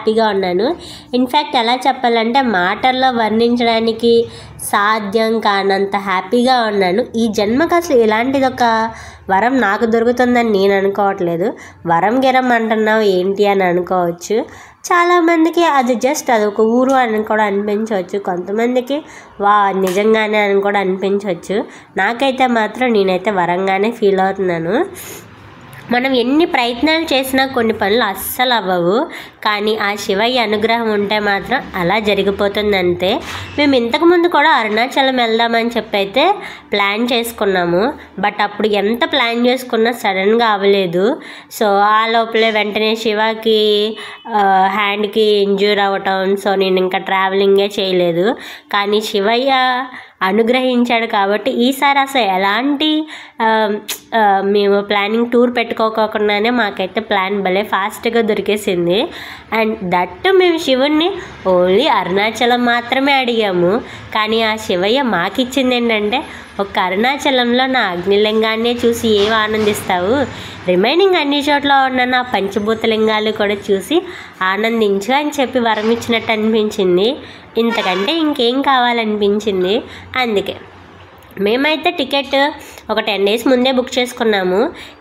హ్యాపీగా ఉన్నాను. ఇన్ఫ్యాక్ట్ ఎలా చెప్పాలంటే మాటల్లో వర్ణించడానికి సాధ్యం కానంత హ్యాపీగా ఉన్నాను. ఈ జన్మకు అసలు ఇలాంటిది ఒక వరం నాకు దొరుకుతుందని నేను అనుకోవట్లేదు. వరం గిరం అంటున్నావు ఏంటి అని అనుకోవచ్చు. చాలామందికి అది జస్ట్ అదొక ఊరు అని కూడా అనిపించవచ్చు, కొంతమందికి నిజంగానే అని కూడా అనిపించవచ్చు. నాకైతే మాత్రం నేనైతే వరంగానే ఫీల్ అవుతున్నాను. మనం ఎన్ని ప్రయత్నాలు చేసినా కొన్ని పనులు అస్సలు అవ్వవు, కానీ ఆ శివయ్య అనుగ్రహం ఉంటే మాత్రం అలా జరిగిపోతుందంతే. మేము ఇంతకుముందు కూడా అరుణాచలం వెళ్దామని చెప్పి అయితే ప్లాన్ చేసుకున్నాము. బట్ అప్పుడు ఎంత ప్లాన్ చేసుకున్నా సడన్గా అవ్వలేదు. సో ఆ లోపలే వెంటనే శివకి హ్యాండ్కి ఇంజ్యూర్ అవ్వటం, సో నేను ఇంకా ట్రావెలింగే చేయలేదు. కానీ శివయ్య అనుగ్రహించాడు కాబట్టి ఈసారి అసలు ఎలాంటి మేము ప్లానింగ్ టూర్ పెట్టుకోకుండానే మాకైతే ప్లాన్ భలే ఫాస్ట్గా దొరికేసింది. అండ్ దట్టు మేము శివుణ్ణి ఓన్లీ అరుణాచలం మాత్రమే అడిగాము. కానీ ఆ శివయ్య మాకిచ్చింది ఏంటంటే, ఒక అరుణాచలంలో నా అగ్నిలింగాన్నే చూసి ఏం ఆనందిస్తావు, రిమైనింగ్ అన్ని చోట్ల ఉన్న నా పంచభూతలింగాలు కూడా చూసి ఆనందించు అని చెప్పి వరం ఇచ్చినట్టు అనిపించింది. ఇంతకంటే ఇంకేం కావాలనిపించింది. అందుకే మేమైతే టికెట్ ఒక 10 days ముందే బుక్ చేసుకున్నాము.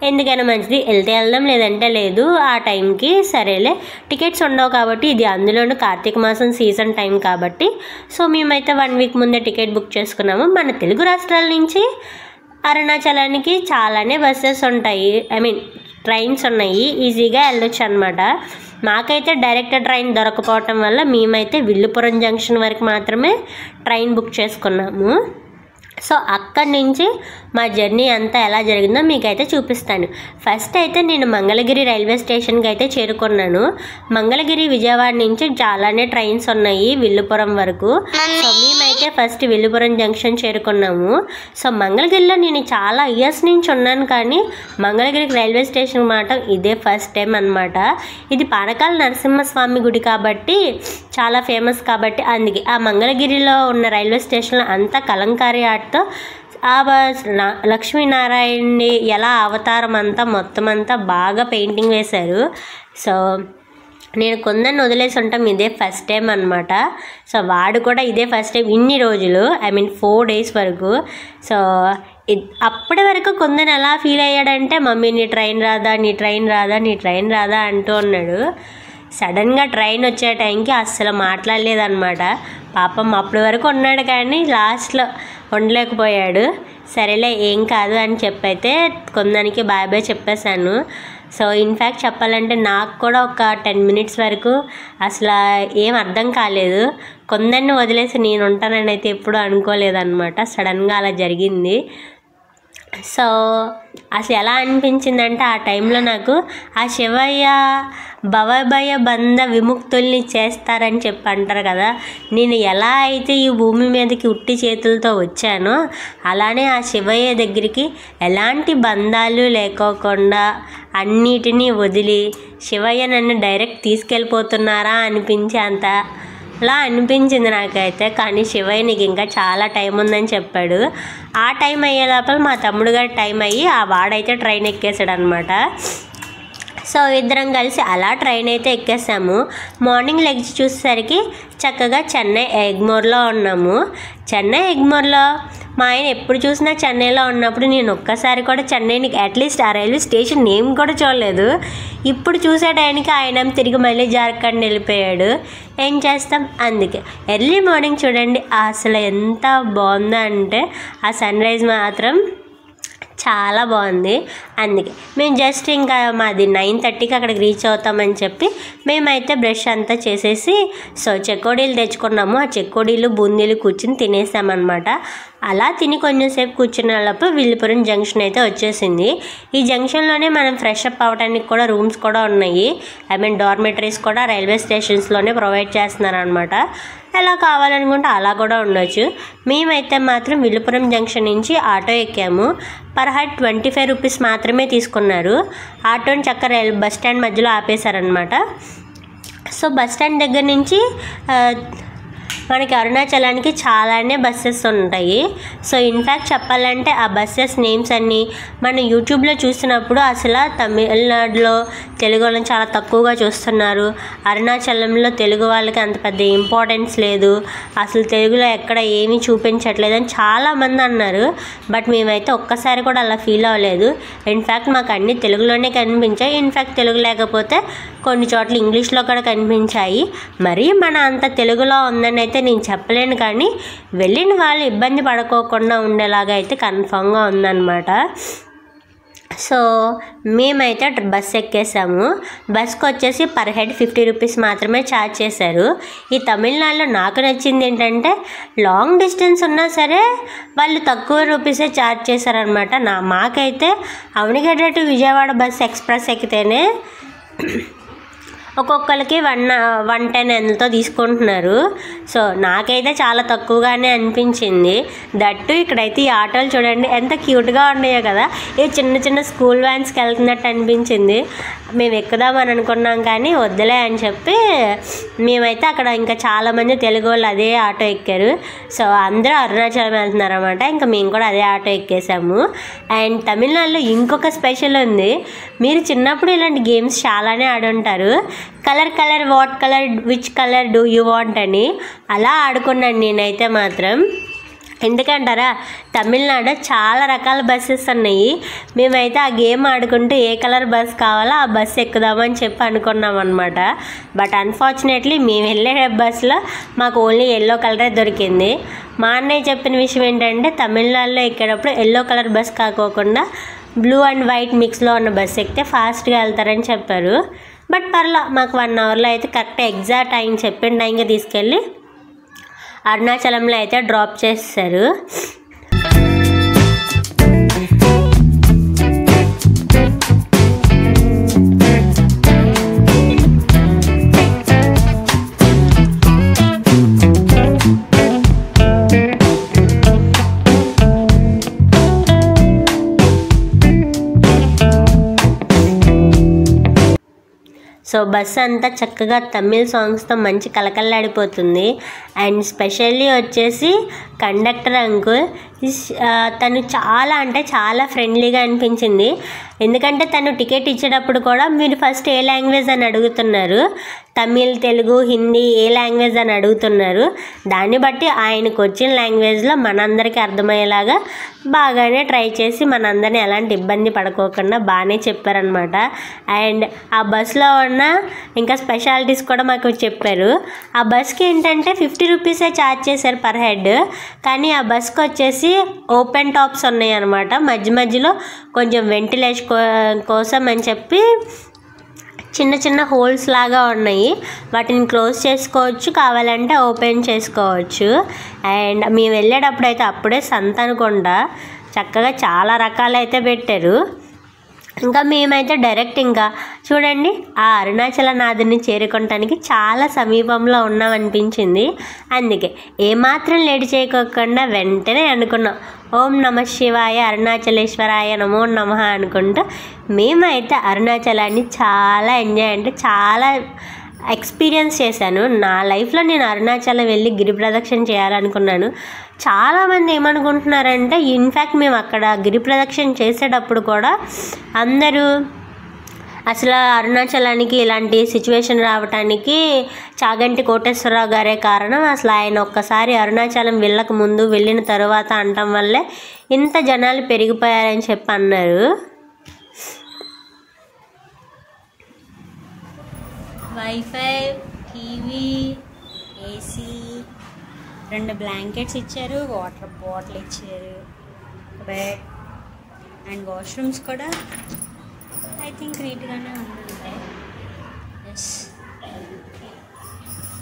ఎందుకైనా మంచిది, వెళ్తే వెళ్దాం లేదంటే లేదు. ఆ టైంకి సరేలే టికెట్స్ ఉండవు కాబట్టి, ఇది అందులోనూ కార్తీక మాసం సీజన్ టైం కాబట్టి, సో మేమైతే 1 week ముందే టికెట్ బుక్ చేసుకున్నాము. మన తెలుగు రాష్ట్రాల నుంచి అరుణాచలానికి చాలానే బస్సెస్ ఉంటాయి, ట్రైన్స్ ఉన్నాయి, ఈజీగా వెళ్ళొచ్చు అనమాట. మాకైతే డైరెక్ట్ ట్రైన్ దొరకపోవటం వల్ల మేమైతే విల్లుపురం జంక్షన్ వరకు మాత్రమే ట్రైన్ బుక్ చేసుకున్నాము. సో అక్కడి నుంచి మా జర్నీ అంతా ఎలా జరిగిందో మీకైతే చూపిస్తాను. ఫస్ట్ అయితే నేను మంగళగిరి రైల్వే స్టేషన్కి అయితే చేరుకున్నాను. మంగళగిరి విజయవాడ నుంచి చాలానే ట్రైన్స్ ఉన్నాయి విల్లుపురం వరకు. సో మేమైతే ఫస్ట్ విల్లుపురం జంక్షన్ చేరుకున్నాము. సో మంగళగిరిలో నేను చాలా ఇయర్స్ నుంచి ఉన్నాను, కానీ మంగళగిరికి రైల్వే స్టేషన్ మాట ఇదే ఫస్ట్ టైం అనమాట. ఇది పానకాల నరసింహస్వామి గుడి కాబట్టి చాలా ఫేమస్ కాబట్టి, అందుకే ఆ మంగళగిరిలో ఉన్న రైల్వే స్టేషన్లో అంతా కలంకారీ ఆర్ట్తో ఆ లక్ష్మీనారాయణని ఎలా అవతారం అంతా మొత్తం అంతా బాగా పెయింటింగ్ వేశారు. సో నేను కొందరిని వదిలేసి ఉంటాం, ఇదే ఫస్ట్ టైం అనమాట. సో వాడు కూడా ఇదే ఫస్ట్ టైం ఇన్ని రోజులు, 4 days వరకు. సో అప్పటి వరకు కొందరు ఎలా ఫీల్ అయ్యాడంటే, మమ్మీ నీ ట్రైన్ రాదా, నీ ట్రైన్ రాదా, నీ ట్రైన్ రాదా అంటూ ఉన్నాడు. సడన్గా ట్రైన్ వచ్చే టైంకి అస్సలు మాట్లాడలేదన్నమాట. పాపం అప్పటి వరకు ఉన్నాడు, కానీ లాస్ట్లో ఉండలేకపోయాడు. సరేలే ఏం కాదు అని చెప్పైతే కొందరికి బాయ్ బాయ్ చెప్పేశాను. సో ఇన్ఫ్యాక్ట్ చెప్పాలంటే నాకు కూడా ఒక 10 minutes వరకు అసలు ఏం అర్థం కాలేదు. కొందరిని వదిలేసి నేను ఉంటానని అయితే ఎప్పుడూ అనుకోలేదన్నమాట. సడన్గా అలా జరిగింది. సో అసలు ఎలా అనిపించిందంటే, ఆ టైంలో నాకు ఆ శివయ్య భవభయ బంధ విముక్తుల్ని చేస్తారని చెప్పి అంటారు కదా, నేను ఎలా అయితే ఈ భూమి మీదకి ఉట్టి చేతులతో వచ్చానో అలానే ఆ శివయ్య దగ్గరికి ఎలాంటి బంధాలు లేకోకుండా అన్నిటినీ వదిలి శివయ్య నన్ను డైరెక్ట్ తీసుకెళ్ళిపోతున్నారా అనిపించే అంత అలా అనిపించింది నాకైతే. కానీ శివయ్య నీకు ఇంకా చాలా టైం ఉందని చెప్పాడు. ఆ టైం అయ్యే లోపల మా తమ్ముడు గారు టైం అయ్యి ఆ వాడైతే ట్రైన్ ఎక్కేసాడు అనమాట. సో ఇద్దరం కలిసి అలా ట్రైన్ అయితే ఎక్కేసాము. మార్నింగ్ లెగ్స్ చూసేసరికి చక్కగా చెన్నై ఎగ్మోర్లో ఉన్నాము. చెన్నై ఎగ్మోర్లో మా ఆయన ఎప్పుడు చూసినా చెన్నైలో ఉన్నప్పుడు నేను ఒక్కసారి కూడా చెన్నైని అట్లీస్ట్ ఆ రైల్వే స్టేషన్ నేమ్ కూడా చూడలేదు. ఇప్పుడు చూసే టైంకి ఆయన తిరిగి మళ్ళీ జార్ఖండ్ వెళ్ళిపోయాడు. ఏం చేస్తాం, అందుకే ఎర్లీ మార్నింగ్ చూడండి అసలు ఎంత బాగుందో అంటే ఆ సన్ రైజ్ మాత్రం చాలా బాగుంది. అందుకే మేము జస్ట్ ఇంకా మాది 9:30కి అక్కడికి రీచ్ అవుతామని చెప్పి మేమైతే బ్రష్ అంతా చేసేసి సో చెకోడీలు తెచ్చుకున్నాము. ఆ చెకోడీలు బూందీలు కూర్చుని తినేసామన్నమాట. అలా తిని కొంచెంసేపు కూర్చున్న లోపు విల్లుపురం జంక్షన్ అయితే వచ్చేసింది. ఈ జంక్షన్లోనే మనం ఫ్రెష్ అప్ అవ్వడానికి కూడా రూమ్స్ కూడా ఉన్నాయి. డార్మెటరీస్ కూడా రైల్వే స్టేషన్స్లోనే ప్రొవైడ్ చేస్తున్నారనమాట. ఎలా కావాలనుకుంటే అలా కూడా ఉండొచ్చు. మేమైతే మాత్రం విల్లుపురం జంక్షన్ నుంచి ఆటో ఎక్కాము. పర్ హెడ్ 25 rupees మాత్రమే తీసుకున్నారు. ఆటోని చక్కర బస్ స్టాండ్ మధ్యలో ఆపేశారనమాట. సో బస్ స్టాండ్ దగ్గర నుంచి మనకి అరుణాచలానికి చాలానే బస్సెస్ ఉంటాయి. సో ఇన్ఫ్యాక్ట్ చెప్పాలంటే ఆ బస్సెస్ నేమ్స్ అన్నీ మనం యూట్యూబ్లో చూసినప్పుడు అసలు తమిళనాడులో తెలుగు వాళ్ళని చాలా తక్కువగా చూస్తున్నారు, అరుణాచలంలో తెలుగు వాళ్ళకి అంత పెద్ద ఇంపార్టెన్స్ లేదు, అసలు తెలుగులో ఎక్కడ ఏమీ చూపించట్లేదు అని చాలామంది అన్నారు. బట్ మేమైతే ఒక్కసారి కూడా అలా ఫీల్ అవ్వలేదు. ఇన్ఫ్యాక్ట్ మాకు అన్నీ తెలుగులోనే కనిపించాయి. ఇన్ఫ్యాక్ట్ తెలుగు లేకపోతే కొన్ని చోట్ల ఇంగ్లీష్లో కూడా కనిపించాయి. మరీ మన అంత తెలుగులో ఉందని అయితే నేను చెప్పలేను, కానీ వెళ్ళిన వాళ్ళు ఇబ్బంది పడుకోకుండా ఉండేలాగా అయితే కన్ఫామ్గా ఉందన్నమాట. సో మేమైతే బస్ ఎక్కేసాము. బస్కి వచ్చేసి పర్ హెడ్ 50 రూపీస్ మాత్రమే ఛార్జ్ చేశారు. ఈ తమిళనాడులో నాకు నచ్చింది ఏంటంటే లాంగ్ డిస్టెన్స్ ఉన్నా సరే వాళ్ళు తక్కువ రూపీసే ఛార్జ్ చేశారనమాట. మాకైతే Avanigadda to Vijayawada bus express ఎక్కితేనే ఒక్కొక్కరికి 110 ఎంతో తీసుకుంటున్నారు. సో నాకైతే చాలా తక్కువగానే అనిపించింది. దట్టు ఇక్కడైతే ఈ ఆటోలు చూడండి ఎంత క్యూట్గా ఉన్నాయో కదా. ఈ చిన్న చిన్న స్కూల్ వ్యాన్స్కి వెళ్తున్నట్టు అనిపించింది. మేము ఎక్కుదామని అనుకున్నాం కానీ వద్దులే అని చెప్పి మేమైతే అక్కడ ఇంకా చాలామంది తెలుగు వాళ్ళు అదే ఆటో ఎక్కారు. సో అందరూ అరుణాచలం వెళ్తున్నారు అన్నమాట. ఇంకా మేము కూడా అదే ఆటో ఎక్కేసాము. అండ్ తమిళనాడులో ఇంకొక స్పెషల్ ఉంది. మీరు చిన్నప్పుడు ఇలాంటి గేమ్స్ చాలానే ఆడుంటారు. Colour what colour which colour do you want అని అలా ఆడుకున్నాను నేనైతే మాత్రం. ఎందుకంటారా, తమిళనాడు చాలా రకాల బస్సెస్ ఉన్నాయి. మేమైతే ఆ గేమ్ ఆడుకుంటూ ఏ కలర్ బస్ కావాలో ఆ బస్సు ఎక్కుదామని చెప్పి అనుకున్నాం అనమాట. బట్ అన్ఫార్చునేట్లీ మేము వెళ్ళే బస్సులో మాకు ఓన్లీ ఎల్లో కలరే దొరికింది. మా అన్నయ్య చెప్పిన విషయం ఏంటంటే తమిళనాడులో ఎక్కేటప్పుడు ఎల్లో కలర్ బస్ కాకోకుండా బ్లూ అండ్ వైట్ మిక్స్లో ఉన్న బస్సు ఎక్కితే ఫాస్ట్గా వెళ్తారని చెప్పారు. బట్ పర్లా మాకు 1 అవర్లో అయితే కరెక్ట్ ఎగ్జాక్ట్ టైం చెప్పిన టైంకి తీసుకెళ్ళి అరుణాచలంలో అయితే డ్రాప్ చేస్తారు. సో బస్సు అంతా చక్కగా తమిళ్ సాంగ్స్తో మంచి కలకల్లాడిపోతుంది. అండ్ స్పెషల్లీ వచ్చేసి కండక్టర్ అంకుల్, తను చాలా అంటే చాలా ఫ్రెండ్లీగా అనిపించింది. ఎందుకంటే తను టికెట్ ఇచ్చేటప్పుడు కూడా మీరు ఫస్ట్ ఏ లాంగ్వేజ్ అని అడుగుతున్నారు, తమిళ్, తెలుగు, హిందీ ఏ లాంగ్వేజ్ అని అడుగుతున్నారు. దాన్ని బట్టి ఆయనకు వచ్చిన లాంగ్వేజ్లో మనందరికీ అర్థమయ్యేలాగా బాగానే ట్రై చేసి మనందరినీ ఎలాంటి ఇబ్బంది పడుకోకుండా బాగానే చెప్పారనమాట. అండ్ ఆ బస్సులో ఉన్న ఇంకా స్పెషాలిటీస్ కూడా మాకు చెప్పారు. ఆ బస్కి ఏంటంటే 50 రూపీసే ఛార్జ్ చేశారు పర్ హెడ్. కానీ ఆ బస్కి వచ్చేసి ఓపెన్ టాప్స్ ఉన్నాయి అనమాట. మధ్యలో కొంచెం వెంటిలేషన్ కోసం అని చెప్పి చిన్న చిన్న హోల్స్ లాగా ఉన్నాయి. వాటిని క్లోజ్ చేసుకోవచ్చు, కావాలంటే ఓపెన్ చేసుకోవచ్చు. అండ్ మేము వెళ్ళేటప్పుడు అయితే అప్పుడే సంత అనుకుంటా చక్కగా చాలా రకాలైతే పెట్టారు. ఇంకా మేమైతే డైరెక్ట్ ఇంకా చూడండి ఆ అరుణాచలనాథుని చేరుకోవటానికి చాలా సమీపంలో ఉన్నామనిపించింది. అందుకే ఏమాత్రం లేట్ చేయకోకుండా వెంటనే అనుకున్నాం, ఓం నమ శివాయ అరుణాచలేశ్వరాయ నమో నమః అనుకుంటూ మేమైతే అరుణాచలాన్ని చాలా ఎంజాయ్ అంటే చాలా ఎక్స్పీరియన్స్ చేశాను. నా లైఫ్లో నేను అరుణాచలం వెళ్ళి గిరి ప్రదక్షిణ చేయాలనుకున్నాను. చాలామంది ఏమనుకుంటున్నారంటే ఇన్ఫ్యాక్ట్ మేము అక్కడ గిరి ప్రదక్షిణ చేసేటప్పుడు కూడా అందరూ అసలు అరుణాచలానికి ఇలాంటి సిచ్యువేషన్ రావడానికి చాగంటి కోటేశ్వరరావు గారే కారణం, అసలు ఆయన ఒక్కసారి అరుణాచలం వెళ్ళక ముందు వెళ్ళిన తర్వాత అనటం వల్లే ఇంత జనాలు పెరిగిపోయారని చెప్పి అన్నారు. వైఫై, టీవీ, ఏసీ, 2 బ్లాంకెట్స్ ఇచ్చారు, వాటర్ బాటిల్ ఇచ్చారు, బెడ్ అండ్ వాష్రూమ్స్ కూడా ఐ థింక్ నీట్గానే ఉన్నాయి. Yes,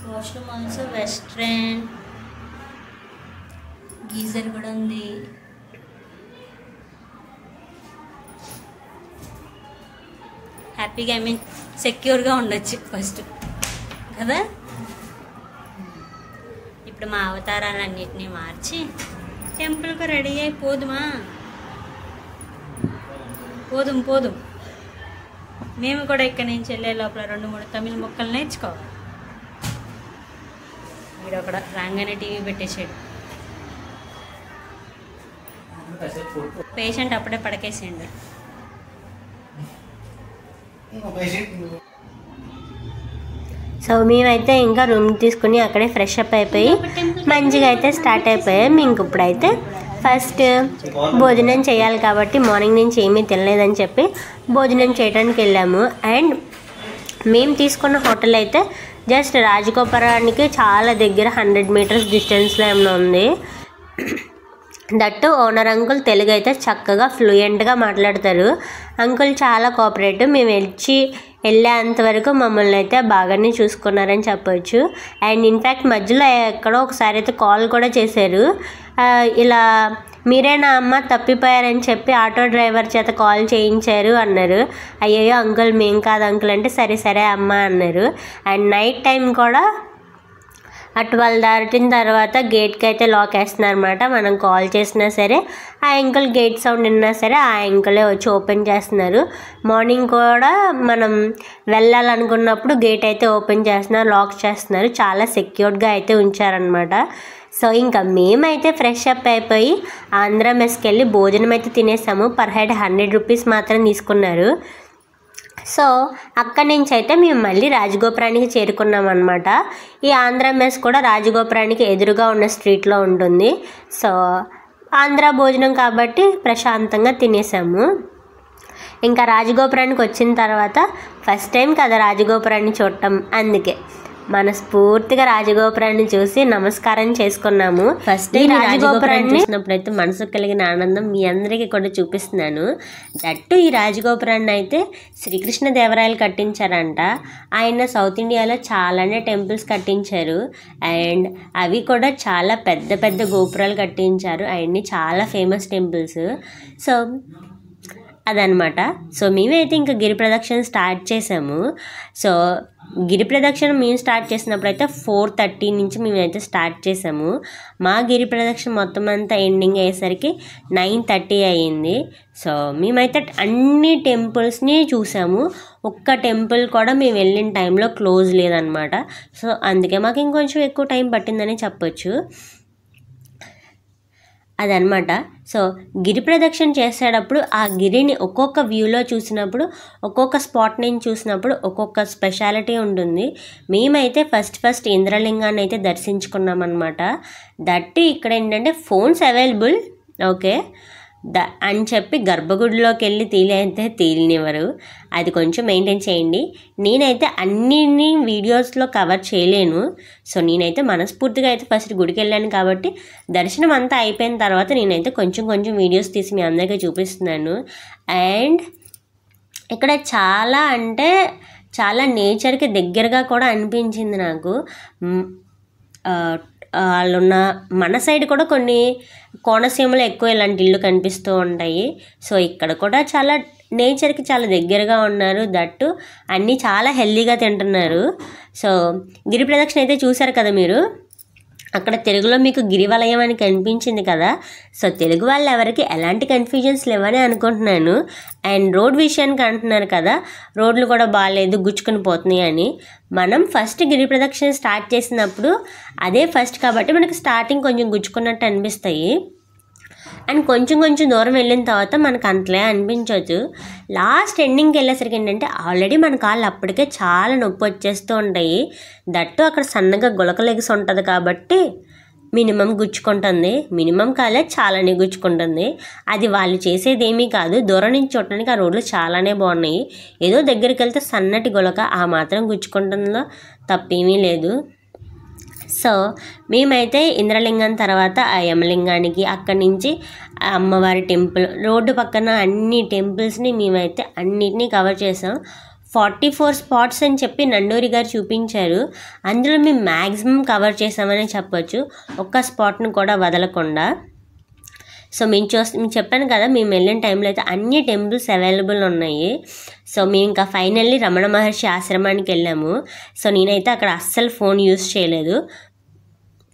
washroom also western, geyser కూడా ఉంది. హ్యాపీగా సెక్యూర్గా ఉండొచ్చు ఫస్ట్ కదా. ఇప్పుడు మా అవతారాలన్నిటినీ మార్చి టెంపుల్కి రెడీ అయి పోదుమా, పోదుం మేము కూడా ఇక్కడి నుంచి వెళ్ళే లోపల 2-3 తమిళ మొక్కలు నేర్చుకోవాలి. వీడు అక్కడ రాగానే టీవీ పెట్టేసాడు. పేషెంట్ అప్పుడే పడకేసిండు. సో మేమైతే ఇంకా రూమ్ తీసుకుని అక్కడే ఫ్రెష్ అప్ అయిపోయి మంచిగా అయితే స్టార్ట్ అయిపోయాం. ఇంక ఇప్పుడైతే ఫస్ట్ భోజనం చేయాలి కాబట్టి మార్నింగ్ నుంచి ఏమీ తినలేదని చెప్పి భోజనం చేయడానికి వెళ్ళాము. అండ్ మేము తీసుకున్న హోటల్ అయితే జస్ట్ రాజగోపురానికి చాలా దగ్గర 100 మీటర్స్ డిస్టెన్స్లో ఏమైనా ఉంది. దట్టు ఓనర్ అంకుల్ తెలుగు అయితే చక్కగా ఫ్లూయెంట్గా మాట్లాడతారు. అంకుల్ చాలా కోఆపరేటివ్. మేము వెళ్ళేంతవరకు మమ్మల్ని అయితే బాగానే చూసుకున్నారని చెప్పొచ్చు. అండ్ ఇన్ఫ్యాక్ట్ మధ్యలో ఎక్కడో ఒకసారి అయితే కాల్ కూడా చేశారు. ఇలా మీరేనా అమ్మ తప్పిపోయారని చెప్పి ఆటో డ్రైవర్ చేత కాల్ చేయించారు అన్నారు. అయ్యయ్యో అంకుల్ మేం కాదు అంకుల్ అంటే సరే సరే అమ్మ అన్నారు. అండ్ నైట్ టైం కూడా 12 దాటిన తర్వాత గేట్కి అయితే లాక్ వేస్తున్నారు అనమాట. మనం కాల్ చేసినా సరే ఆ అంకుల్ గేట్ సౌండ్ విన్నా సరే ఆ అంకులే వచ్చి ఓపెన్ చేస్తున్నారు. మార్నింగ్ కూడా మనం వెళ్ళాలనుకున్నప్పుడు గేట్ అయితే ఓపెన్ చేస్తున్నారు, లాక్ చేస్తున్నారు. చాలా సెక్యూర్డ్గా అయితే ఉంచారనమాట. సో ఇంకా మేమైతే ఫ్రెష్ అప్ అయిపోయి ఆంధ్ర మెస్కి వెళ్ళి భోజనం అయితే తినేసాము. పర్ హెడ్ 100 రూపీస్ మాత్రం తీసుకున్నారు. సో అక్కడి నుంచి అయితే మేము మళ్ళీ రాజగోపురానికి చేరుకున్నాం అనమాట. ఈ ఆంధ్ర మెస్ కూడా రాజగోపురానికి ఎదురుగా ఉన్న స్ట్రీట్లో ఉంటుంది. సో ఆంధ్ర భోజనం కాబట్టి ప్రశాంతంగా తినేసాము. ఇంకా రాజగోపురానికి వచ్చిన తర్వాత ఫస్ట్ టైం కదా రాజగోపురాన్ని చూడటం, అందుకే మనస్ఫూర్తిగా రాజగోపురాన్ని చూసి నమస్కారం చేసుకున్నాము. ఫస్ట్ రాజగోపురాన్ని చూసినప్పుడు అయితే మనసుకు కలిగిన ఆనందం మీ అందరికీ కూడా చూపిస్తున్నాను. దట్టు ఈ రాజగోపురాన్ని అయితే శ్రీకృష్ణదేవరాయలు కట్టించారంట. ఆయన సౌత్ ఇండియాలో చాలానే టెంపుల్స్ కట్టించారు. అండ్ అవి కూడా చాలా పెద్ద పెద్ద గోపురాలు కట్టించారు. అవన్నీ చాలా ఫేమస్ టెంపుల్స్. సో అదనమాట. సో మేమైతే ఇంకా గిరి ప్రదక్షిణ స్టార్ట్ చేసాము. సో గిరి ప్రదక్షిణ మేము స్టార్ట్ చేసినప్పుడు అయితే 4:30 నుంచి మేమైతే స్టార్ట్ చేసాము. మా గిరి ప్రదక్షిణ మొత్తం అంతా ఎండింగ్ అయ్యేసరికి 9:30 అయ్యింది. సో మేమైతే అన్ని టెంపుల్స్ని చూసాము. ఒక్క టెంపుల్ కూడా మేము వెళ్ళిన టైంలో క్లోజ్ లేదనమాట. సో అందుకే మాకు ఇంకొంచెం ఎక్కువ టైం పట్టిందని చెప్పొచ్చు. అదనమాట. సో గిరి ప్రదక్షిణ చేసేటప్పుడు ఆ గిరిని ఒక్కొక్క వ్యూలో చూసినప్పుడు, ఒక్కొక్క స్పాట్ నుంచి చూసినప్పుడు ఒక్కొక్క స్పెషాలిటీ ఉంటుంది. మేమైతే ఫస్ట్ ఇంద్రలింగాన్ని అయితే దర్శించుకున్నాం అనమాట. దట్టి ఇక్కడ ఏంటంటే ఫోన్స్ అవైలబుల్ ఓకే అని చెప్పి గర్భగుడిలోకి వెళ్ళి తీయనివ్వరు. అది కొంచెం మెయింటైన్ చేయండి. నేనైతే అన్ని వీడియోస్లో కవర్ చేయలేను. సో నేనైతే మనస్ఫూర్తిగా అయితే ఫస్ట్ గుడికి వెళ్ళాను కాబట్టి దర్శనం అంతా అయిపోయిన తర్వాత నేనైతే కొంచెం వీడియోస్ తీసి మీ అందరికీ చూపిస్తున్నాను. అండ్ ఇక్కడ చాలా అంటే చాలా నేచర్కి దగ్గరగా కూడా అనిపించింది నాకు. వాళ్ళున్న మన సైడ్ కూడా కొన్ని కోనసీమలో ఎక్కువ ఇలాంటి ఇల్లు కనిపిస్తూ ఉంటాయి. సో ఇక్కడ కూడా చాలా నేచర్కి చాలా దగ్గరగా ఉన్నారు. దట్టు అన్నీ చాలా హెల్తీగా తింటున్నారు. సో గిరి ప్రదక్షిణ అయితే చూశారు కదా మీరు. అక్కడ తెలుగులో మీకు గిరివలయం అని కనిపించింది కదా. సో తెలుగు వాళ్ళు ఎవరికి ఎలాంటి కన్ఫ్యూజన్స్ లేవని అనుకుంటున్నాను. అండ్ రోడ్ విషయానికి అంటున్నారు కదా, రోడ్లు కూడా బాగాలేదు, గుచ్చుకొని పోతున్నాయి అని. మనం ఫస్ట్ గిరి ప్రదక్షిణ స్టార్ట్ చేసినప్పుడు అదే ఫస్ట్ కాబట్టి మనకి స్టార్టింగ్ కొంచెం గుచ్చుకున్నట్టు అనిపిస్తాయి. అండ్ కొంచెం దూరం వెళ్ళిన తర్వాత మనకు అంతలే అనిపించవచ్చు. లాస్ట్ ఎండింగ్కి వెళ్ళేసరికి ఏంటంటే ఆల్రెడీ మన కాళ్ళు అప్పటికే చాలా నొప్పి వచ్చేస్తూ ఉంటాయి. దట్టు అక్కడ సన్నగా గులక లెగ్స్ ఉంటుంది కాబట్టి మినిమం గుచ్చుకుంటుంది. మినిమం కాలే చాలానే గుచ్చుకుంటుంది. అది వాళ్ళు చేసేది ఏమీ కాదు. దూరం నుంచి చూడటానికి ఆ రోడ్లు చాలానే బాగున్నాయి. ఏదో దగ్గరికి వెళ్తే సన్నటి గులక ఆ మాత్రం గుచ్చుకుంటుందో తప్పేమీ లేదు. సో మేమైతే ఇంద్రలింగం తర్వాత ఆ యమలింగానికి, అక్కడి నుంచి అమ్మవారి టెంపుల్, రోడ్డు పక్కన అన్ని టెంపుల్స్ని మేమైతే అన్నిటినీ కవర్ చేసాం. 44 స్పాట్స్ అని చెప్పి నండూరి గారు చూపించారు. అందులో మేము మ్యాక్సిమం కవర్ చేసామని చెప్పొచ్చు, ఒక్క స్పాట్ను కూడా వదలకుండా. సో మేము చెప్పాను కదా, మేము వెళ్ళిన టైంలో అయితే అన్ని టెంపుల్స్ అవైలబుల్ ఉన్నాయి. సో మేము ఇంకా ఫైనల్లీ రమణ మహర్షి ఆశ్రమానికి వెళ్ళాము. సో నేనైతే అక్కడ అస్సలు ఫోన్ యూజ్ చేయలేదు.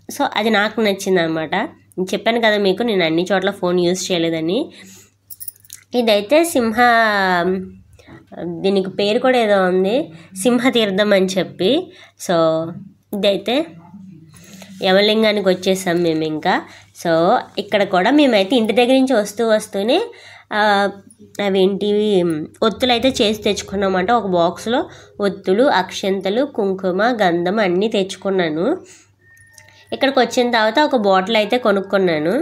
సో అది నాకు నచ్చింది అనమాట. నేను చెప్పాను కదా మీకు, నేను అన్ని చోట్ల ఫోన్ యూజ్ చేయలేదని. ఇదైతే దీనికి పేరు కూడా ఏదో ఉంది, సింహతీర్థం అని చెప్పి. సో ఇదైతే యమలింగానికి వచ్చేసాం మేము ఇంకా. సో ఇక్కడ కూడా మేమైతే ఇంటి దగ్గర నుంచి వస్తూనే అవేంటివి ఒత్తులు అయితే చేసి తెచ్చుకున్నామంట. ఒక బాక్స్లో ఒత్తులు, అక్షంతలు, కుంకుమ, గంధం అన్నీ తెచ్చుకున్నాను. ఇక్కడికి వచ్చిన తర్వాత ఒక బాటిల్ అయితే కొనుక్కున్నాను.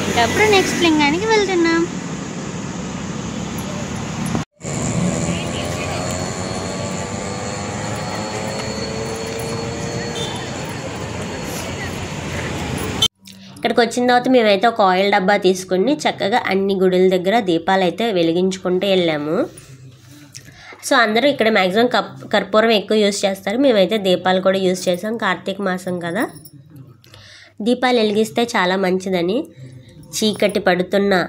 ఇంకప్పుడు నెక్స్ట్ లింగానికి వెళ్తున్నాం. ఇక్కడికి వచ్చిన తర్వాత మేమైతే ఒక ఆయిల్ డబ్బా తీసుకుని చక్కగా అన్ని గుడుల దగ్గర దీపాలు అయితే వెలిగించుకుంటూ వెళ్ళాము. సో అందరూ ఇక్కడ మ్యాక్సిమం కర్పూరం ఎక్కువ యూజ్ చేస్తారు. మేమైతే దీపాలు కూడా యూజ్ చేసాం. కార్తీక మాసం కదా, దీపాలు వెలిగిస్తే చాలా మంచిదని. చీకటి పడుతున్నా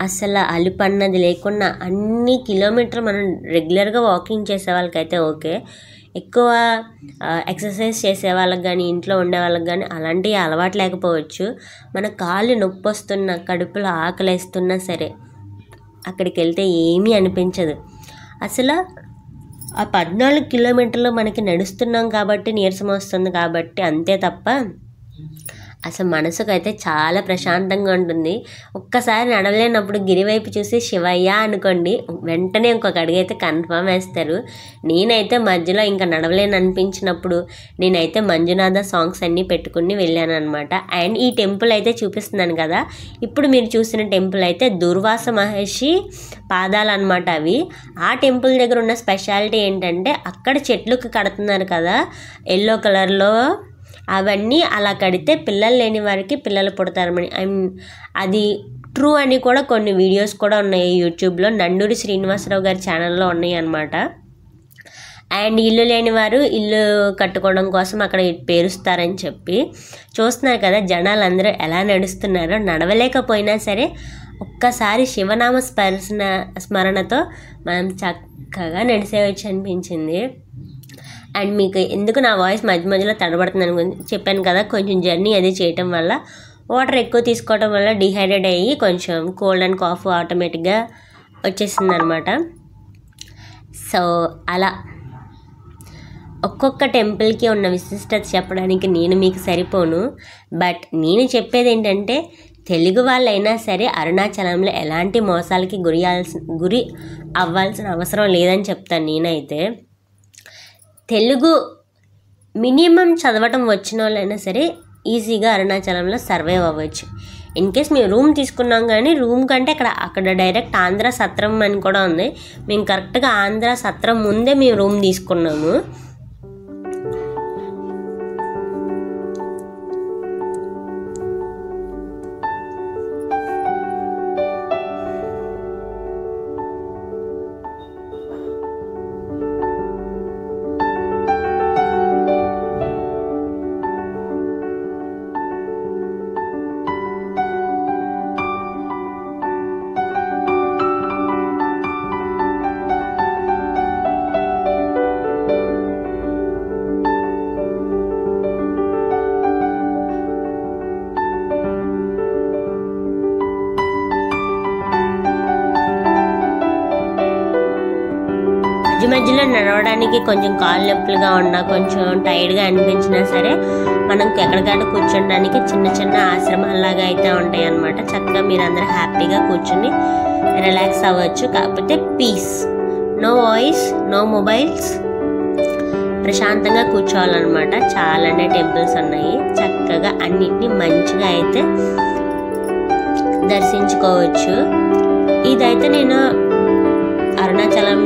అసలు అలుపన్నది లేకుండా అన్ని కిలోమీటర్లు మనం రెగ్యులర్గా వాకింగ్ చేసే వాళ్ళకైతే ఓకే. ఎక్కువ ఎక్సర్సైజ్ చేసే వాళ్ళకి కానీ ఇంట్లో ఉండే వాళ్ళకి కానీ అలాంటివి అలవాటు లేకపోవచ్చు. మన కాళ్ళు నొప్పి వస్తున్నా, కడుపులో ఆకలేస్తున్నా సరే అక్కడికి వెళ్తే ఏమీ అనిపించదు. అసలు ఆ 14 కిలోమీటర్లు మనకి నడుస్తున్నాం కాబట్టి నీరసం వస్తుంది కాబట్టి అంతే తప్ప అసలు మనసుకైతే చాలా ప్రశాంతంగా ఉంటుంది. ఒక్కసారి నడవలేనప్పుడు గిరివైపు చూసి శివయ్య అనుకోండి, వెంటనే ఇంకొక అడుగు అయితే కన్ఫర్మ్ వేస్తారు. నేనైతే మధ్యలో ఇంకా నడవలేని అనిపించినప్పుడు నేనైతే మంజునాథ సాంగ్స్ అన్నీ పెట్టుకుని వెళ్ళాను అనమాట. అండ్ ఈ టెంపుల్ అయితే చూపిస్తున్నాను కదా, ఇప్పుడు మీరు చూసిన టెంపుల్ అయితే దుర్వాస మహర్షి పాదాలు అనమాట అవి. ఆ టెంపుల్ దగ్గర ఉన్న స్పెషాలిటీ ఏంటంటే అక్కడ చెట్లకు కడుతున్నారు కదా ఎల్లో కలర్లో, అవన్నీ అలా కడితే పిల్లలు లేని వారికి పిల్లలు పుడతారని అది ట్రూ అని కూడా కొన్ని వీడియోస్ కూడా ఉన్నాయి యూట్యూబ్లో. నండూరి శ్రీనివాసరావు గారి ఛానల్లో ఉన్నాయి అన్నమాట. అండ్ ఇల్లు లేని వారు ఇల్లు కట్టుకోవడం కోసం అక్కడ పేరుస్తారని చెప్పి చూస్తున్నారు కదా జనాలు అందరూ ఎలా నడుస్తున్నారో. నడవలేకపోయినా సరే ఒక్కసారి శివనామ స్మరణతో మనం చక్కగా నడిసేయచ్చు అనిపించింది. అండ్ మీకు ఎందుకు నా వాయిస్ మధ్య మధ్యలో తడబడుతుందని చెప్పాను కదా, కొంచెం జర్నీ అది చేయటం వల్ల వాటర్ ఎక్కువ తీసుకోవడం వల్ల డిహైడ్రేట్ అయ్యి కొంచెం కోల్డ్ అండ్ కాఫ్ ఆటోమేటిక్గా వచ్చేసింది అనమాట. సో అలా ఒక్కొక్క టెంపుల్కి ఉన్న విశిష్టత చెప్పడానికి నేను మీకు సరిపోను. బట్ నేను చెప్పేది ఏంటంటే తెలుగు వాళ్ళైనా సరే అరుణాచలంలో ఎలాంటి మోసాలకి గురి అవ్వాల్సిన అవసరం లేదని చెప్తాను నేనైతే. తెలుగు మినిమం చదవటం వచ్చిన వాళ్ళైనా సరే ఈజీగా అరుణాచలంలో సర్వైవ్ అవ్వచ్చు. ఇన్ కేస్ మేము రూమ్ తీసుకున్నాం కానీ రూమ్ కంటే అక్కడ డైరెక్ట్ ఆంధ్ర సత్రం అని కూడా ఉంది. మేము కరెక్ట్గా ఆంధ్ర సత్రం ముందే మేము రూమ్ తీసుకున్నాము. మధ్యలో నడవడానికి కొంచెం కాళ్ళు నొప్పులుగా ఉన్నా, కొంచెం టైర్డ్గా అనిపించినా సరే మనం ఎక్కడికైనా కూర్చోడానికి చిన్న చిన్న ఆశ్రమాల్లాగా అయితే ఉంటాయి అన్నమాట. చక్కగా మీరు అందరూ హ్యాపీగా కూర్చుని రిలాక్స్ అవ్వచ్చు. కాకపోతే peace, no voice, no mobiles, ప్రశాంతంగా కూర్చోవాలన్నమాట. చాలానే టెంపుల్స్ ఉన్నాయి. చక్కగా అన్నిటినీ మంచిగా అయితే దర్శించుకోవచ్చు. ఇదైతే నేను అరుణాచలం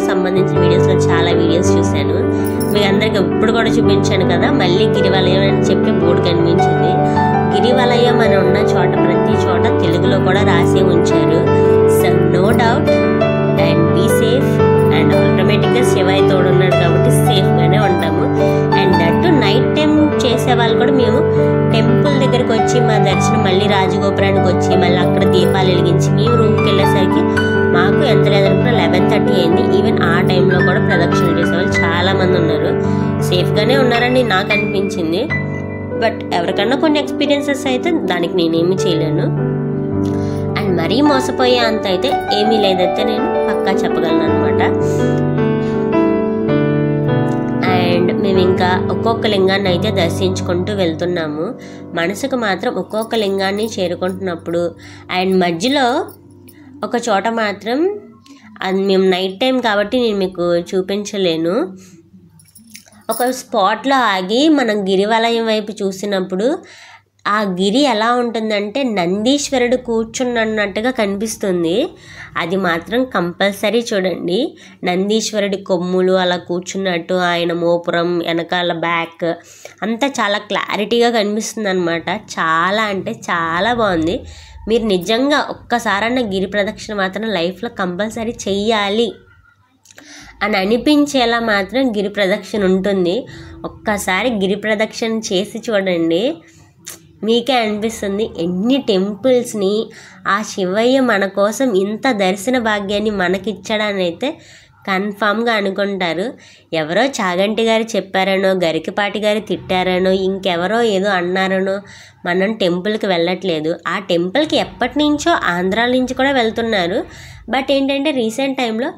సంబంధించిన వీడియోస్లో చాలా వీడియోస్ చూశాను. మీ అందరికి ఎప్పుడు కూడా చూపించాను కదా. మళ్ళీ గిరివలయం అని చెప్పి బోర్డు కనిపించింది. గిరివలయం అని ఉన్న చోట ప్రతి చోట తెలుగులో కూడా రాసి ఉంచారు. So no doubt and be safe. And ఆటోమేటిక్గా శివయ్య తోడున్నాడు కాబట్టి సేఫ్గానే ఉంటాము. అండ్ దట్టు నైట్ టైం చేసే వాళ్ళు కూడా మేము టెంపుల్ దగ్గరకు వచ్చి మా దర్శనం మళ్ళీ రాజగోపురానికి వచ్చి మళ్ళీ అక్కడ దీపాలు వెలిగించి మేము రూమ్కి వెళ్ళేసరికి మాకు ఎంత లేదనుకున్నా 11:30 అయింది. ఈవెన్ ఆ టైంలో కూడా ప్రదక్షిణలు చేసేవాళ్ళు చాలామంది ఉన్నారు. సేఫ్గానే ఉన్నారని నాకు అనిపించింది. బట్ ఎవరికన్నా కొన్ని ఎక్స్పీరియన్సెస్ అయితే దానికి నేనేమి చేయలేను. అండ్ మరీ మోసపోయే అంత అయితే ఏమీ లేదైతే నేను పక్కా చెప్పగలను అనమాట. అండ్ అండ్ మేము ఇంకా ఒక్కొక్క లింగాన్ని అయితే దర్శించుకుంటూ వెళ్తున్నాము. మనసుకు మాత్రం ఒక్కొక్క లింగాన్ని చేరుకుంటున్నప్పుడు అండ్ మధ్యలో ఒక చోట మాత్రం అది మేము నైట్ టైం కాబట్టి నేను మీకు చూపించలేను. ఒక స్పాట్లో ఆగి మనం గిరివలయం వైపు చూసినప్పుడు ఆ గిరి ఎలా ఉంటుందంటే నందీశ్వరుడు కూర్చున్నట్టుగా కనిపిస్తుంది. అది మాత్రం కంపల్సరీ చూడండి. నందీశ్వరుడి కొమ్ములు అలా కూర్చున్నట్టు, ఆయన మోపురం వెనకాల బ్యాక్ అంతా చాలా క్లారిటీగా కనిపిస్తుంది అనమాట. చాలా అంటే చాలా బాగుంది. మీరు నిజంగా ఒక్కసారన్న గిరి ప్రదక్షిణ మాత్రం లైఫ్లో కంపల్సరీ చెయ్యాలి అని అనిపించేలా మాత్రం గిరి ప్రదక్షిణ ఉంటుంది. ఒక్కసారి గిరి ప్రదక్షిణ చేసి చూడండి, మీకే అనిపిస్తుంది ఎన్ని టెంపుల్స్ని ఆ శివయ్య మన కోసం ఇంత దర్శన భాగ్యాన్ని మనకిచ్చాడని అయితే కన్ఫామ్గా అనుకుంటారు. ఎవరో చాగంటి గారు చెప్పారనో, గరికపాటి గారు తిట్టారనో, ఇంకెవరో ఏదో అన్నారనో మనం టెంపుల్కి వెళ్ళట్లేదు. ఆ టెంపుల్కి ఎప్పటి నుంచో ఆంధ్రాల నుంచి కూడా వెళ్తున్నారు. బట్ ఏంటంటే రీసెంట్ టైంలో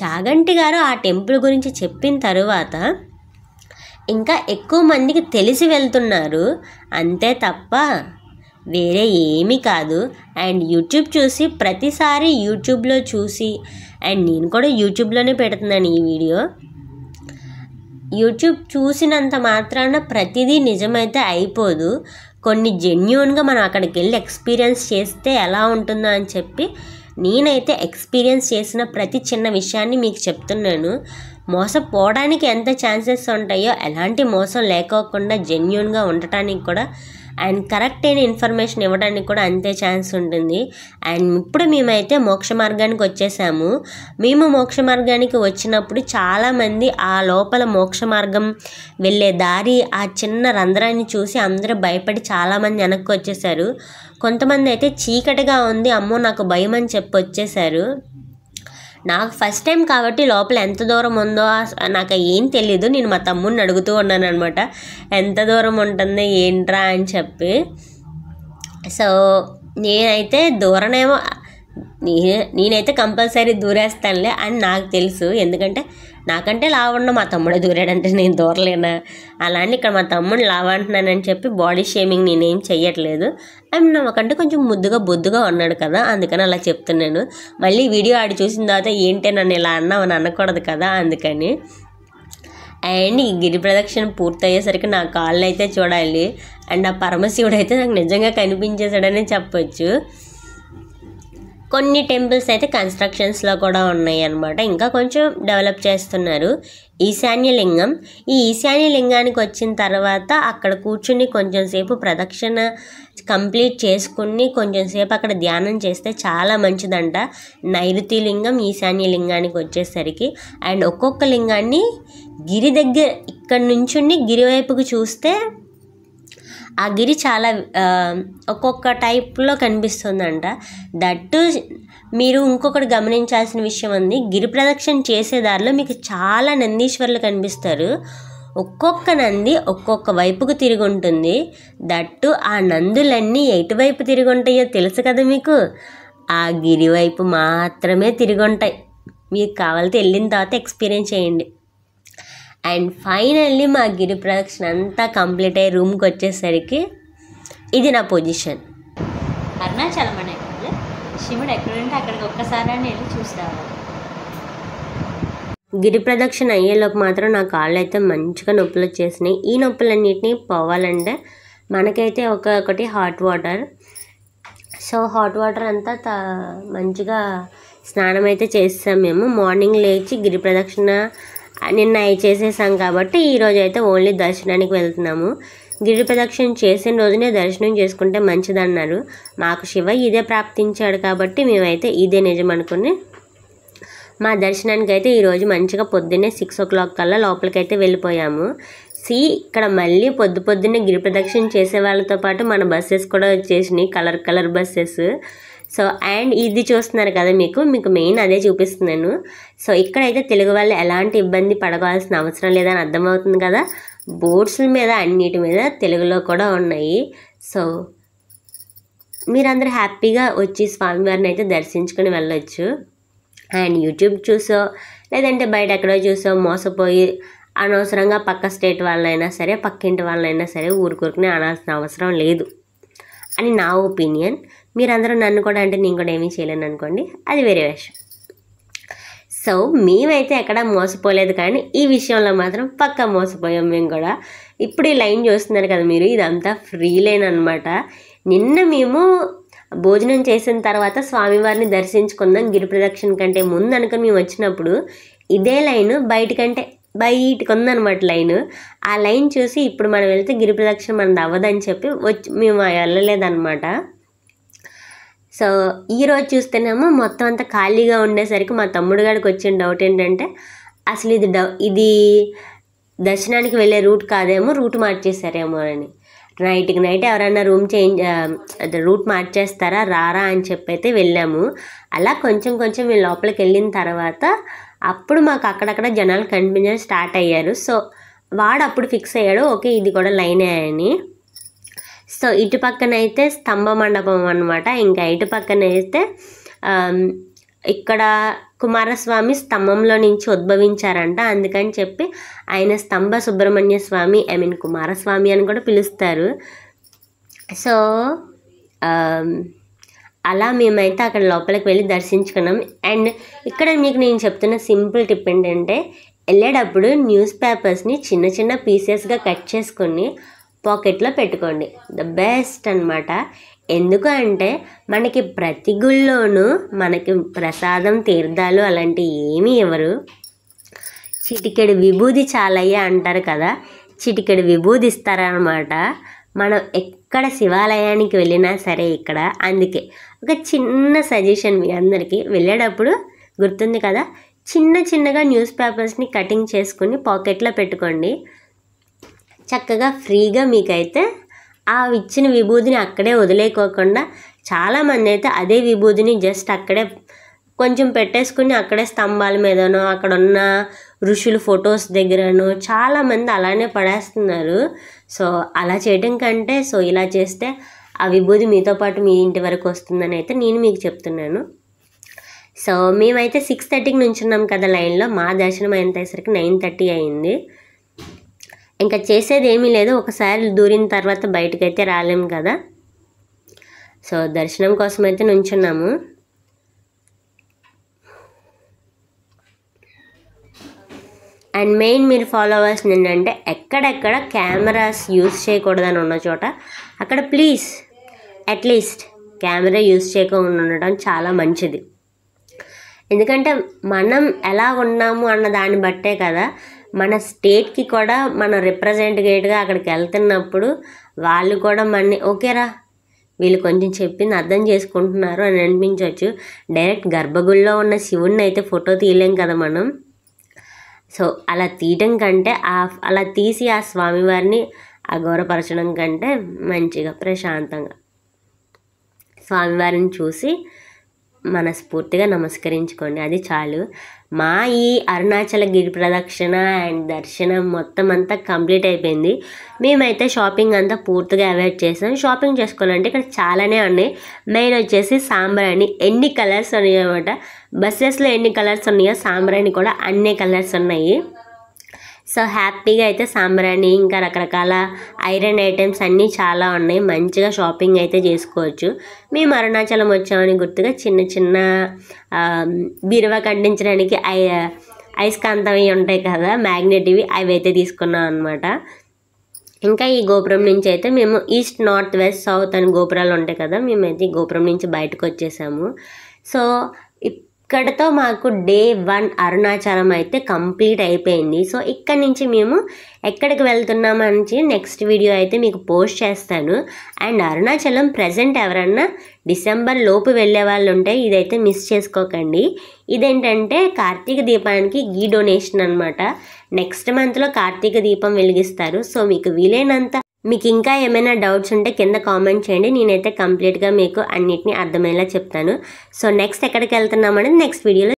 చాగంటి గారు ఆ టెంపుల్ గురించి చెప్పిన తరువాత ఇంకా ఎక్కువ మందికి తెలిసి వెళ్తున్నారు, అంతే తప్ప వేరే ఏమీ కాదు. అండ్ యూట్యూబ్ చూసి ప్రతిసారి యూట్యూబ్లో చూసి, అండ్ నేను కూడా యూట్యూబ్లోనే పెడుతున్నాను ఈ వీడియో. యూట్యూబ్ చూసినంత మాత్రాన ప్రతిదీ నిజమైతే అయిపోదు. కొన్ని జెన్యూన్గా మనం అక్కడికి వెళ్ళి ఎక్స్పీరియన్స్ చేస్తే ఎలా ఉంటుందో అని చెప్పి నేనైతే ఎక్స్పీరియన్స్ చేసిన ప్రతి చిన్న విషయాన్ని మీకు చెప్తున్నాను. మోసపోవడానికి ఎంత ఛాన్సెస్ ఉంటాయో ఎలాంటి మోసం లేకోకుండా జెన్యూన్గా ఉండటానికి కూడా అండ్ కరెక్ట్ అయిన ఇన్ఫర్మేషన్ ఇవ్వడానికి కూడా అంతే ఛాన్స్ ఉంటుంది. అండ్ ఇప్పుడు మేమైతే మోక్ష మార్గానికి వచ్చేసాము. మేము మోక్ష మార్గానికి వచ్చినప్పుడు చాలామంది ఆ లోపల మోక్ష మార్గం వెళ్ళే దారి ఆ చిన్న రంధ్రాన్ని చూసి అందరూ భయపడి చాలామంది వెనక్కి వచ్చేసారు. కొంతమంది అయితే చీకటిగా ఉంది, అమ్మో నాకు భయం అని చెప్పి వచ్చేసారు. నాకు ఫస్ట్ టైం కాబట్టి లోపల ఎంత దూరం ఉందో నాకు ఏం తెలీదు. నేను మా తమ్ముడిని అడుగుతూ ఉన్నాను అనమాట, ఎంత దూరం ఉంటుంది ఏంట్రా అని చెప్పి. సో నేనైతే దూరనేమో నేనైతే కంపల్సరీ దూరేస్తానులే అని నాకు తెలుసు. ఎందుకంటే నాకంటే లావున్న మా తమ్ముడే దూరాడంటే నేను దూరలేనా, అలానే ఇక్కడ మా తమ్ముడు లావు అంటున్నానని చెప్పి బాడీ షేమింగ్ నేనేం చెయ్యట్లేదు. అండ్ నాకంటే కొంచెం ముద్దుగా బొద్దుగా ఉన్నాడు కదా, అందుకని అలా చెప్తున్నాను. మళ్ళీ వీడియో ఆడి చూసిన తర్వాత ఏంటే నన్ను ఇలా అన్నావని అనకూడదు కదా, అందుకని. అండ్ ఈ గిరి ప్రదక్షిణ పూర్తయ్యేసరికి నా కాళ్ళు అయితే చూడాలి. అండ్ ఆ పరమశివుడు అయితే నాకు నిజంగా కనిపించేశాడని చెప్పొచ్చు. కొన్ని టెంపుల్స్ అయితే కన్స్ట్రక్షన్స్లో కూడా ఉన్నాయి అన్నమాట, ఇంకా కొంచెం డెవలప్ చేస్తున్నారు. ఈశాన్యలింగం, ఈ ఈశాన్యలింగానికి వచ్చిన తర్వాత అక్కడ కూర్చుని కొంచెం సేపు ప్రదక్షిణ కంప్లీట్ చేసుకుని కొంచెం సేపు అక్కడ ధ్యానం చేస్తే చాలా మంచిదంట. నైరుతి లింగం ఈశాన్యలింగానికి వచ్చేసరికి అండ్ ఒక్కొక్క లింగాన్ని గిరి దగ్గర ఇక్కడ నుంచుని గిరి వైపుకు చూస్తే ఆ గిరి చాలా ఒక్కొక్క టైప్లో కనిపిస్తుందంట. దట్టు మీరు ఇంకొకటి గమనించాల్సిన విషయం ఉంది, గిరి ప్రదక్షిణ చేసే దారిలో మీకు చాలా నందీశ్వరులు కనిపిస్తారు. ఒక్కొక్క నంది ఒక్కొక్క వైపుకు తిరిగి ఉంటుంది. దట్టు ఆ నందులన్నీ ఎటువైపు తిరిగి ఉంటాయో తెలుసు కదా మీకు, ఆ గిరి వైపు మాత్రమే తిరిగి ఉంటాయి. మీకు కావాలితే వెళ్ళిన తర్వాత ఎక్స్పీరియన్స్ చేయండి. అండ్ ఫైనల్లీ మా గిరి ప్రదక్షిణ అంతా కంప్లీట్ అయ్యి రూమ్కి వచ్చేసరికి ఇది నా పొజిషన్. అరుణాచలం అనే కాదు, శివుడు ఎక్కడుంటే అక్కడికి ఒక్కసారి అని వెళ్ళి చూసి రావాలి. గిరి ప్రదక్షిణ అయ్యేలోపు మాత్రం నా కాళ్ళు అయితే మంచిగా నొప్పులు వచ్చేసినాయి. ఈ నొప్పులన్నిటినీ పోవాలంటే మనకైతే ఒకటి hot water. So hot water అంతా మంచిగా స్నానం అయితే చేస్తాం మేము. మార్నింగ్ లేచి గిరి ప్రదక్షిణ నిన్న చేసేసాం కాబట్టి ఈరోజు అయితే ఓన్లీ దర్శనానికి వెళ్తున్నాము. గిరి ప్రదక్షిణ చేసిన రోజునే దర్శనం చేసుకుంటే మంచిదన్నారు. మాకు శివ ఇదే ప్రాప్తించాడు కాబట్టి మేమైతే ఇదే నిజం అనుకుని మా దర్శనానికి అయితే ఈరోజు మంచిగా పొద్దున్నే 6 o'clock కల్లా లోపలికైతే వెళ్ళిపోయాము. ఇక్కడ మళ్ళీ పొద్దున్నే గిరి ప్రదక్షిణ చేసే వాళ్ళతో పాటు మన బస్సెస్ కూడా వచ్చేసినాయి, కలర్ బస్సెస్. సో అండ్ ఇది చూస్తున్నారు కదా, మీకు మెయిన్ అదే చూపిస్తున్నాను. సో ఇక్కడైతే తెలుగు వాళ్ళు ఎలాంటి ఇబ్బంది పడవలసిన అవసరం లేదని అర్థమవుతుంది కదా. బోర్డ్స్ మీద అన్నిటి మీద తెలుగులో కూడా ఉన్నాయి. సో మీరందరూ హ్యాపీగా వచ్చి స్వామివారిని అయితే దర్శించుకొని వెళ్ళొచ్చు. అండ్ యూట్యూబ్ చూసో లేదంటే బయట ఎక్కడో చూసో మోసపోయి అనవసరంగా పక్క స్టేట్ వాళ్ళైనా సరే పక్కింటి వాళ్ళైనా సరే ఊరుకూరుకునే అనాల్సిన అవసరం లేదు అని నా ఒపీనియన్. మీరందరూ నన్ను కూడా అంటే నేను కూడా ఏమీ చేయలేను అనుకోండి, అది వేరే విషయం. సో మేమైతే ఎక్కడ మోసపోలేదు, కానీ ఈ విషయంలో మాత్రం పక్కా మోసపోయాం మేము కూడా. ఇప్పుడు ఈ లైన్ చూస్తున్నారు కదా మీరు, ఇదంతా ఫ్రీ లైన్ అనమాట. నిన్న మేము భోజనం చేసిన తర్వాత స్వామివారిని దర్శించుకుందాం గిరి ప్రదక్షిణ కంటే ముందు అనుకుని మేము వచ్చినప్పుడు ఇదే లైన్ బయటికి ఉందన్నమాట లైన్. ఆ లైన్ చూసి ఇప్పుడు మనం వెళ్తే గిరి ప్రదక్షిణ మనది అవ్వదని చెప్పి మేము వెళ్ళలేదన్నమాట. సో ఈరోజు చూస్తేనేమో మొత్తం అంతా ఖాళీగా ఉండేసరికి మా తమ్ముడు గారికి వచ్చిన డౌట్ ఏంటంటే అసలు ఇది దర్శనానికి వెళ్ళే రూట్ కాదేమో, రూట్ మార్చేస్తారేమో అని. నైట్కి నైట్ ఎవరైనా రూట్ మార్చేస్తారా రారా అని చెప్పి అయితే వెళ్ళాము. అలా కొంచెం మేము లోపలికి వెళ్ళిన తర్వాత అప్పుడు మాకు అక్కడక్కడ జనాలు కనిపించడం స్టార్ట్ అయ్యారు. సో వాడు అప్పుడు ఫిక్స్ అయ్యాడు, ఓకే ఇది కూడా లైనే అని. సో ఇటు పక్కన అయితే స్తంభ మండపం అనమాట. ఇంకా ఇటు పక్కన అయితే ఇక్కడ కుమారస్వామి స్తంభంలో నుంచి ఉద్భవించారంట. అందుకని చెప్పి ఆయన స్తంభ సుబ్రహ్మణ్య స్వామి కుమారస్వామి అని కూడా పిలుస్తారు. సో అలా మేమైతే అక్కడ లోపలికి వెళ్ళి దర్శించుకున్నాం. అండ్ ఇక్కడ మీకు నేను చెప్తున్న సింపుల్ టిప్ ఏంటంటే వెళ్ళేటప్పుడు న్యూస్ పేపర్స్ని చిన్న పీసెస్గా కట్ చేసుకొని పాకెట్లో పెట్టుకోండి, ద బెస్ట్ అనమాట. ఎందుకు అంటే మనకి ప్రతి గుళ్ళోనూ మనకి ప్రసాదం తీర్థాలు అలాంటివి ఏమీ ఇవ్వరు. చిటికెడు విభూది చాలయ్యా అంటారు కదా, చిటికెడు విభూది ఇస్తారనమాట. మనం ఎక్కడ శివాలయానికి వెళ్ళినా సరే ఇక్కడ. అందుకే ఒక చిన్న సజెషన్ మీ అందరికీ, వెళ్ళేటప్పుడు గుర్తుంది కదా, చిన్నగా న్యూస్ పేపర్స్ని కటింగ్ చేసుకుని పాకెట్లో పెట్టుకోండి. చక్కగా ఫ్రీగా మీకైతే ఆ ఇచ్చిన విభూదిని అక్కడే వదిలేకోకుండా చాలామంది అయితే అదే విభూదిని జస్ట్ అక్కడే కొంచెం పెట్టేసుకుని అక్కడే స్తంభాల మీదనో అక్కడ ఉన్న ఋషులు ఫొటోస్ దగ్గరనో చాలామంది అలానే పడేస్తున్నారు. సో అలా చేయడం కంటే ఇలా చేస్తే ఆ విభూది మీతో పాటు మీ ఇంటి వరకు వస్తుందని అయితే నేను మీకు చెప్తున్నాను. సో మేమైతే 6:30కి నుంచున్నాం కదా లైన్లో. మా దర్శనం అయ్యేసరికి 9:30 అయింది. ఇంకా చేసేది ఏమీ లేదు, ఒకసారి దూరిన తర్వాత బయటకైతే రాలేము కదా. సో దర్శనం కోసం అయితే నుంచున్నాము. అండ్ మెయిన్ మీరు ఫాలో అవ్వాల్సింది ఏంటంటే ఎక్కడెక్కడ కెమెరాస్ యూజ్ చేయకూడదని ఉన్న చోట అక్కడ ప్లీజ్ అట్లీస్ట్ కెమెరా యూజ్ చేయకుండా ఉండడం చాలా మంచిది. ఎందుకంటే మనం ఎలా ఉన్నాము అన్న దాన్ని బట్టే కదా మన స్టేట్కి కూడా మనం రిప్రజెంటేటివ్గా అక్కడికి వెళ్తున్నప్పుడు వాళ్ళు కూడా మనని ఓకేరా వీళ్ళు కొంచెం చెప్పింది అర్థం చేసుకుంటున్నారు అని అనిపించవచ్చు. డైరెక్ట్ గర్భగుడిలో ఉన్న శివుణ్ణి అయితే ఫోటో తీయలేం కదా మనం. సో అలా తీయటం కంటే అలా తీసి ఆ స్వామివారిని అఘోరపరచడం కంటే మంచిగా ప్రశాంతంగా స్వామివారిని చూసి మనస్ఫూర్తిగా నమస్కరించుకోండి, అది చాలు. మా ఈ అరుణాచల గిరి ప్రదక్షిణ అండ్ దర్శనం మొత్తం అంతా కంప్లీట్ అయిపోయింది. మేమైతే షాపింగ్ అంతా పూర్తిగా అవాయిడ్ చేసాం. షాపింగ్ చేసుకోవాలంటే ఇక్కడ చాలానే ఉన్నాయి. మెయిన్ వచ్చేసి సాంబ్రాణి, ఎన్ని కలర్స్ ఉన్నాయో అన్నమాట. బస్సెస్లో ఎన్ని కలర్స్ ఉన్నాయో సాంబ్రాణి కూడా అన్ని కలర్స్ ఉన్నాయి. సో హ్యాపీగా అయితే సాంబ్రాణి ఇంకా రకరకాల ఐరన్ ఐటమ్స్ అన్నీ చాలా ఉన్నాయి. మంచిగా షాపింగ్ అయితే చేసుకోవచ్చు. మేము అరుణాచలం వచ్చామని గుర్తుగా చిన్న బీరువా కండించడానికి అయస్కాంతవి ఉంటాయి కదా మ్యాగ్నెటివి, అవి అయితే తీసుకున్నాం అనమాట. ఇంకా ఈ గోపురం నుంచి అయితే మేము ఈస్ట్ నార్త్ వెస్ట్ సౌత్ అని గోపురాలు ఉంటాయి కదా, మేమైతే ఈ గోపురం నుంచి బయటకు వచ్చేసాము. సో ఇక్కడతో మాకు డే 1 అరుణాచలం అయితే కంప్లీట్ అయిపోయింది. సో ఇక్కడ నుంచి మేము ఎక్కడికి వెళ్తున్నామని నెక్స్ట్ వీడియో అయితే మీకు పోస్ట్ చేస్తాను. అండ్ అరుణాచలం ప్రజెంట్ ఎవరన్నా డిసెంబర్ లోపు వెళ్ళే వాళ్ళు ఉంటే ఇదైతే మిస్ చేసుకోకండి. ఇదేంటంటే కార్తీక దీపానికి గీ డొనేషన్ అనమాట. నెక్స్ట్ మంత్లో కార్తీక దీపం వెలిగిస్తారు. సో మీకు వీలైనంత మీకు ఇంకా ఏమైనా డౌట్స్ ఉంటే కింద కామెంట్ చేయండి, నేనైతే కంప్లీట్గా మీకు అన్నిటినీ అర్థమయ్యేలా చెప్తాను. సో నెక్స్ట్ ఎక్కడికి వెళ్తున్నామనేది నెక్స్ట్ వీడియోలో